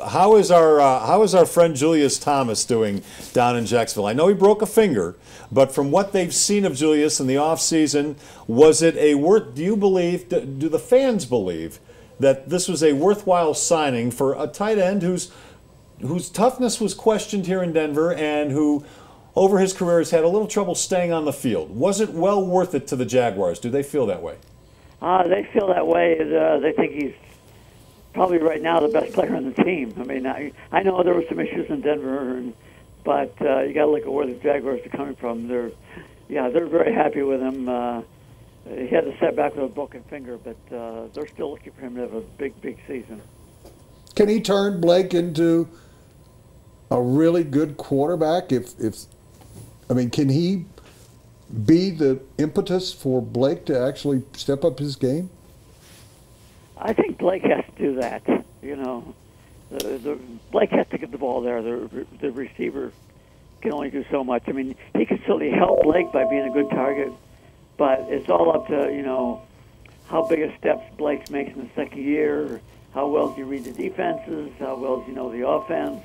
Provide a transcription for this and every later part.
how is our friend Julius Thomas doing down in Jacksonville? I know he broke a finger, but from what they've seen of Julius in the offseason, was it a worth? Do you believe? Do the fans believe that this was a worthwhile signing for a tight end whose toughness was questioned here in Denver and who, over his career, has had a little trouble staying on the field? Was it well worth it to the Jaguars? Do they feel that way? They feel that way. They think he's probably right now the best player on the team. I mean, I know there were some issues in Denver, but you got to look at where the Jaguars are coming from. They're very happy with him. He had a setback with a broken finger, but they're still looking for him to have a big season. Can he turn Blake into a really good quarterback? Can he be the impetus for Blake to actually step up his game? I think Blake has to do that. You know, Blake has to get the ball there. The receiver can only do so much. I mean, he can certainly help Blake by being a good target, but it's all up to how big a steps Blake makes in the second year. How well do you read the defenses? How well do you know the offense?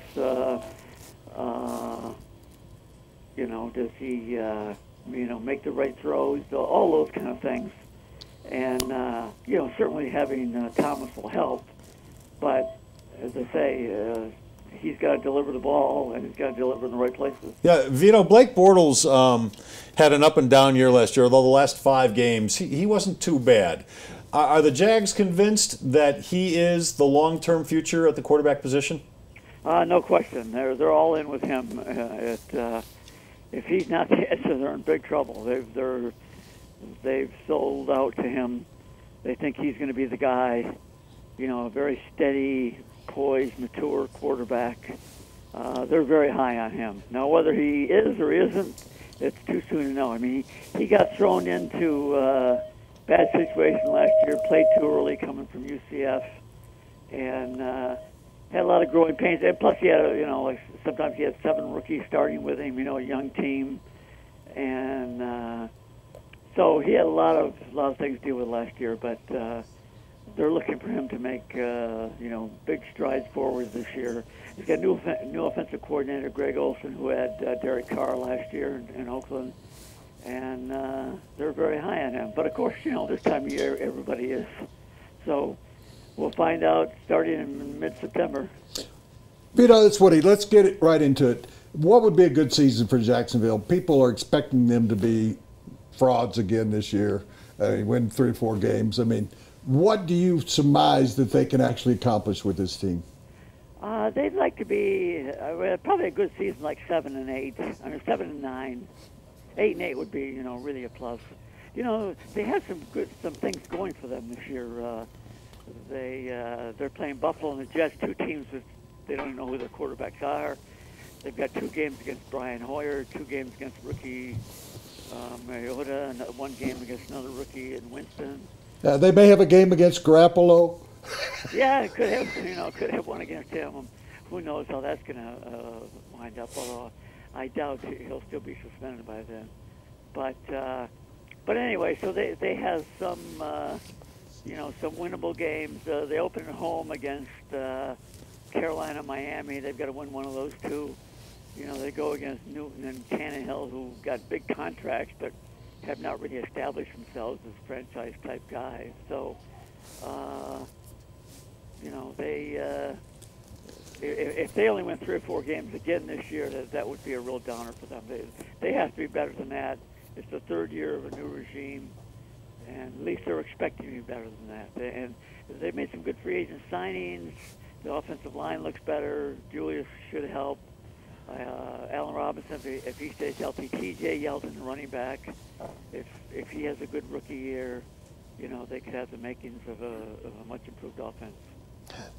Does he make the right throws? All those kind of things. And, certainly having Thomas will help. But, as I say, he's got to deliver the ball, and he's got to deliver in the right places. Yeah, Vito, Blake Bortles had an up-and-down year last year, although the last 5 games, he wasn't too bad. Are the Jags convinced that he is the long-term future at the quarterback position? No question. They're all in with him. If he's not the answer, they're in big trouble. They've sold out to him. They think he's going to be the guy, a very steady, poised, mature quarterback. They're very high on him. Now, whether he is or isn't, it's too soon to know. I mean, he got thrown into a bad situation last year, played too early coming from UCF, and had a lot of growing pains. And plus, he had, sometimes he had 7 rookies starting with him, a young team. And so he had a lot of things to deal with last year, but they're looking for him to make big strides forward this year. He's got new offensive coordinator Greg Olson, who had Derek Carr last year in Oakland, and they're very high on him. But of course, this time of year everybody is. So we'll find out starting in mid-September. Vito, that's Woody. Let's get it right into it. What would be a good season for Jacksonville? People are expecting them to be frauds again this year, win 3 or 4 games. I mean, what do you surmise that they can actually accomplish with this team? They'd like to be probably a good season, like 7 and 8. I mean, 7 and 9. 8 and 8 would be, really a plus. They have some things going for them this year. They're playing Buffalo and the Jets, 2 teams that they don't know who their quarterbacks are. They've got 2 games against Brian Hoyer, 2 games against rookie Mariota, and 1 game against another rookie in Winston. They may have a game against Garoppolo. Yeah, could have one against him. Who knows how that's going to wind up? Although I doubt he'll still be suspended by then. But anyway, so they have some some winnable games. They open at home against Carolina, Miami. They've got to win one of those 2. They go against Newton and Tannehill, who got big contracts but have not really established themselves as franchise-type guys. So, if they only win 3 or 4 games again this year, that would be a real downer for them. They have to be better than that. It's the 3rd year of a new regime, and at least they're expecting to be better than that. And they've made some good free agent signings. The offensive line looks better. Julius should help. Allen Robinson, if he stays healthy, T.J. Yeldon, the running back, if he has a good rookie year, they could have the makings of a much improved offense.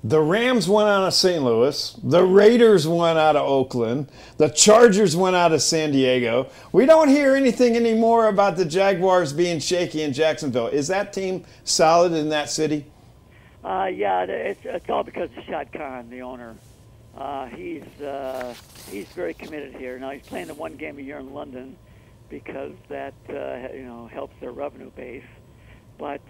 The Rams went out of St. Louis. The Raiders went out of Oakland. The Chargers went out of San Diego. We don't hear anything anymore about the Jaguars being shaky in Jacksonville. Is that team solid in that city? Yeah, it's all because of Shad Khan, the owner. He's very committed here. Now he's playing the 1 game a year in London because that helps their revenue base. But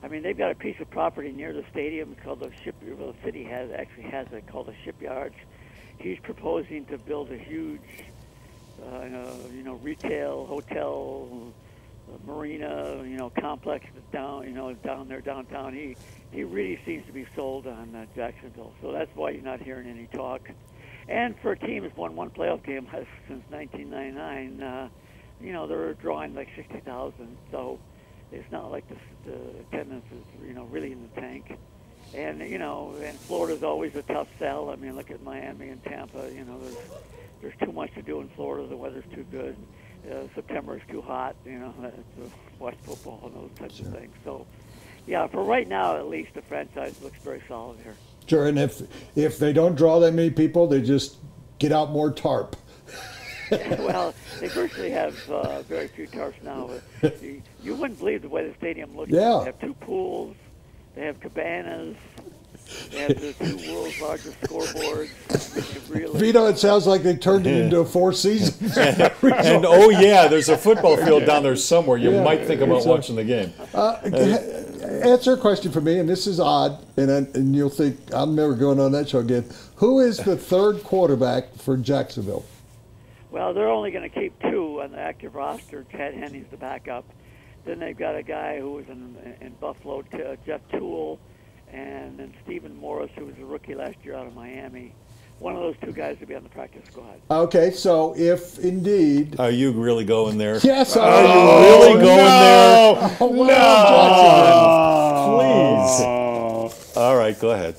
I mean, they've got a piece of property near the stadium. It's called the Shipyard. Well, the city actually has it called the Shipyards. He's proposing to build a huge, retail, hotel, marina, complex down there downtown. He really seems to be sold on Jacksonville. So that's why you're not hearing any talk. And for a team that's won one playoff game since 1999, they're drawing like 60,000. So it's not like the attendance is, really in the tank. And, and Florida's always a tough sell. I mean, look at Miami and Tampa. There's too much to do in Florida. The weather's too good. September is too hot, to watch football and those types of things. So, yeah, for right now, at least, the franchise looks very solid here. Sure, and if they don't draw that many people, they just get out more tarp. Well, they virtually have very few tarps now. You wouldn't believe the way the stadium looks. Yeah. They have two pools. They have cabanas. They have the two world's largest scoreboards. Really, Vito, it sounds like they turned it into a Four Seasons. And oh yeah, there's a football field down there somewhere. You might think about watching the game. Answer a question for me, and this is odd, and you'll think I'm never going on that show again. Who is the third quarterback for Jacksonville? Well, they're only going to keep two on the active roster. Ted Henney's the backup. Then they've got a guy who was in Buffalo, Jeff Toole, and then Stephen Morris, who was a rookie last year out of Miami. One of those two guys will be on the practice squad. Okay, so if indeed... Are you really going there? Yes, Are you really going there? Oh, No! Please. All right, go ahead.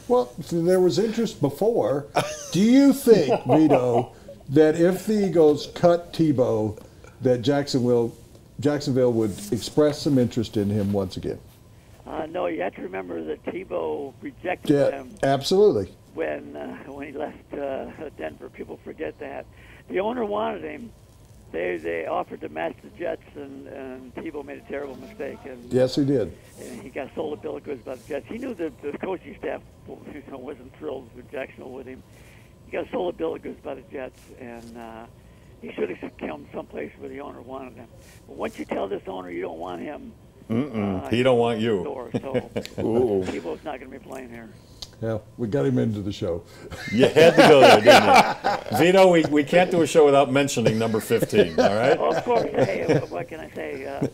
Well, there was interest before. Do you think, Vito, that if the Eagles cut Tebow, that Jacksonville would express some interest in him once again? No, you have to remember that Tebow rejected him. Absolutely. When he left Denver. People forget that. The owner wanted him. They offered to match the Jets, and Tebow made a terrible mistake. And, yes, he did. And he got sold a bill of goods by the Jets. He knew that the coaching staff wasn't thrilled with Jacksonville with him. He got sold a bill of goods by the Jets, and he should have come someplace where the owner wanted him. But once you tell this owner you don't want him, he don't want you. So Tebow's not going to be playing here. Yeah, we got him into the show. You had to go there, didn't you? Vito, we can't do a show without mentioning number 15, all right? Well, of course. Hey, what can I say?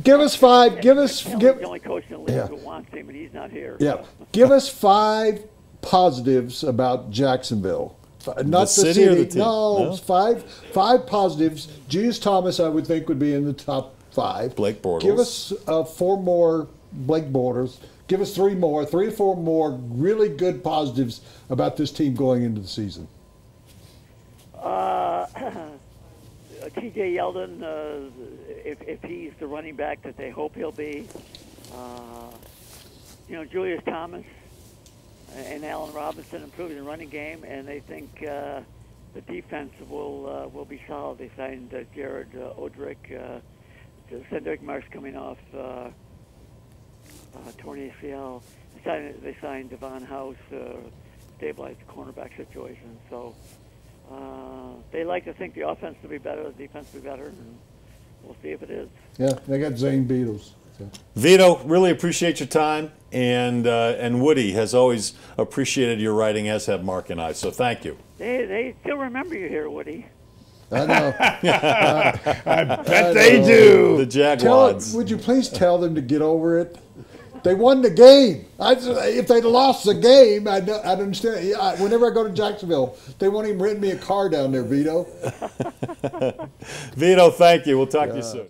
Give us five. The only coach in the league who wants him, and he's not here. Yeah. Give us 5 positives about Jacksonville. Not the city. Or the team? No, five positives. Julius Thomas, I would think, would be in the top 5. Blake Bortles. Give us 4 more Blake Bortles. Give us 3 or 4 more really good positives about this team going into the season. T.J. Yeldon, if he's the running back that they hope he'll be. Julius Thomas and Allen Robinson improving the running game, and they think the defense will be solid. They signed Jared Odrick. Cedric Marsh coming off torn ACL. They signed Devon House, stabilized the cornerback situation. So they like to think the offense will be better, the defense will be better, and we'll see if it is. Yeah, they got Zane Beatles. So. Vito, really appreciate your time, and Woody has always appreciated your writing, as have Mark and I. So thank you. They still remember you here, Woody. I know. I bet they do. The Jaguars. Would you please tell them to get over it? They won the game. If they'd lost the game, I'd understand. Whenever I go to Jacksonville, they won't even rent me a car down there, Vito. Vito, thank you. We'll talk to you soon.